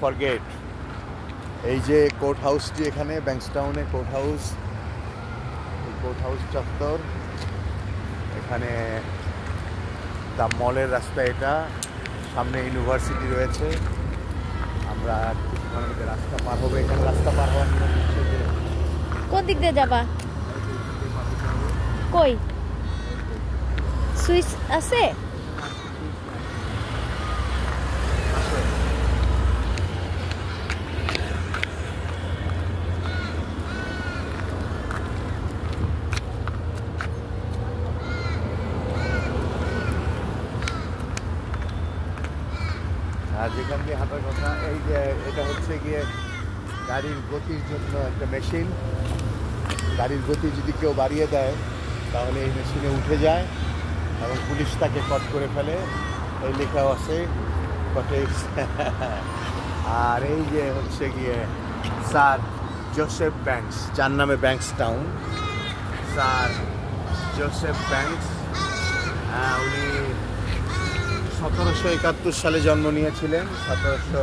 Forget. এই যে court হাউসটি, এখানে ব্যাংকসটাউনে কোর্ট হাউস, এই কোর্ট হাউস চত্বর, এখানে দ্য মলের রাস্তা, এটা সামনে ইউনিভার্সিটি রয়েছে। আমরা কিছুক্ষণের মধ্যে রাস্তা পার হবো। এখানে রাস্তা পার হওয়ার নিয়ম হচ্ছে যে কোন দিক দিয়ে যাবা? কই সুইচ আছে? আর যেখান দিয়ে হাঁটার কথা, এই যে এটা হচ্ছে গিয়ে গাড়ির গতির জন্য একটা মেশিন। গাড়ির গতি যদি কেউ বাড়িয়ে দেয় তাহলে এই মেশিনে উঠে যায় এবং পুলিশ তাকে কট করে ফেলে। এই লেখাও আছে কটেক্স। আর এই যে হচ্ছে গিয়ে স্যার জোসেফ ব্যাংকস, যার নামে ব্যাংকসটাউন। স্যার জোসেফ ব্যাংকস, উনি 1771 সালে জন্ম নিয়েছিলেন। 1700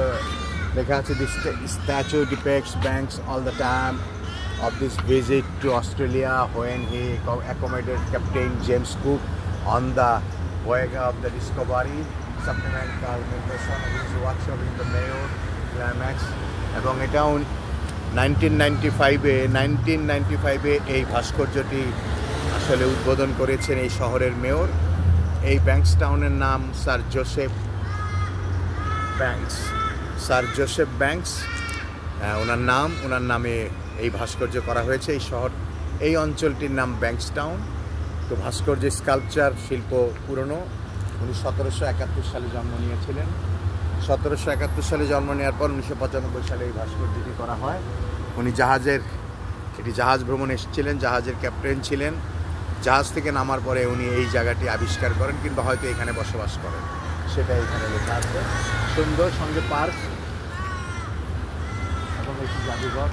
লেখা আছে, this statue depicts Banks all the time of this visit to Australia when he accommodated Captain James Cook on the voyage of the Discovery, supplemental mention of his workshop in the Mayo Climax। এবং এটাও 1995-এ এই ভাস্কর্যটি আসলে উদ্বোধন করেছেন এই শহরের mayor. এই ব্যাংকসটাউনের নাম sir Joseph Banks. Sir Joseph Banks ওনার নামে এই ভাস্কর্য করা হয়েছে। এই শহর, এই অঞ্চলটির নাম ব্যাংকসটাউন। তো ভাস্কর্য স্কাল্পচার শিল্প পুরনো। উনি 1771 সালে জন্ম নিয়েছিলেন। 1771 সালে জন্ম নেওয়ার পর 1995 সালে এই ভাস্কর্যটি করা হয়। উনি জাহাজ ভ্রমণে এসেছিলেন, জাহাজের ক্যাপ্টেন ছিলেন। জাহাজ থেকে নামার পরে উনি এই জায়গাটি আবিষ্কার করেন, কিংবা হয়তো এখানে বসবাস করেন, সেটা এখানে লেখা আছে। সুন্দর, সঙ্গে পার্ক এবং একটি জাদুঘর।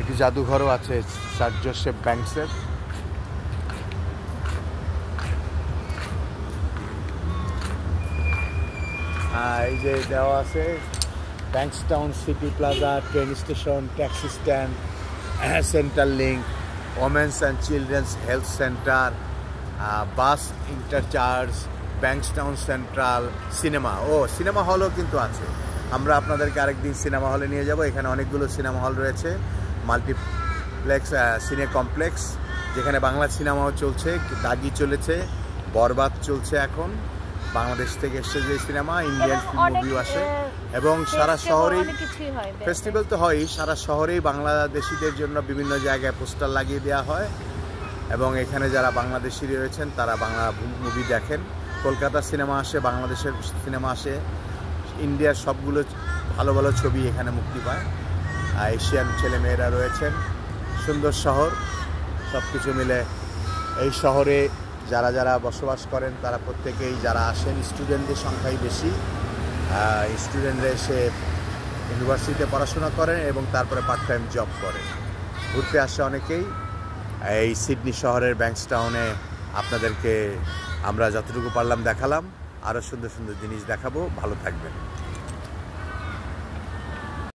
একটি জাদুঘরও আছে স্যার জোসেফ ব্যাংকসের। এই যে দেওয়া আছে Bankstown city plaza, train station, taxi stand, central link, women's and children's health centre, bus interchange, Bankstown central, cinema হলও কিন্তু আছে। আমরা আপনাদেরকে আরেকদিন সিনেমা হলে নিয়ে যাব। এখানে অনেকগুলো সিনেমা হল রয়েছে, মাল্টিপ্লেক্স সিনে কমপ্লেক্স, যেখানে বাংলা সিনেমাও চলছে। দাগি চলেছে, বরবাদ চলছে এখন, বাংলাদেশ থেকে এসছে যে সিনেমা, ইন্ডিয়ান মুভিও আসে। এবং সারা শহরেই ফেস্টিভ্যাল তো হয়ই, সারা শহরেই বাংলাদেশিদের জন্য বিভিন্ন জায়গায় পোস্টার লাগিয়ে দেওয়া হয়। এবং এখানে যারা বাংলাদেশি রয়েছেন তারা বাংলা মুভি দেখেন। কলকাতার সিনেমা আসে, বাংলাদেশের সিনেমা আসে, ইন্ডিয়ার সবগুলো ভালো ভালো ছবি এখানে মুক্তি পায়। এশিয়ান ছেলেমেয়েরা রয়েছেন। সুন্দর শহর, সব কিছু মিলে এই শহরে যারা বসবাস করেন তারা প্রত্যেকেই, যারা আসেন, স্টুডেন্টদের সংখ্যাই বেশি। স্টুডেন্টরা এসে ইউনিভার্সিটিতে পড়াশোনা করেন এবং তারপরে পার্ট টাইম জব করেন। ঘুরতে আসে অনেকেই। এই সিডনি শহরের ব্যাংকসটাউনে আপনাদেরকে আমরা যতটুকু পারলাম দেখালাম। আরও সুন্দর সুন্দর জিনিস দেখাবো। ভালো থাকবেন।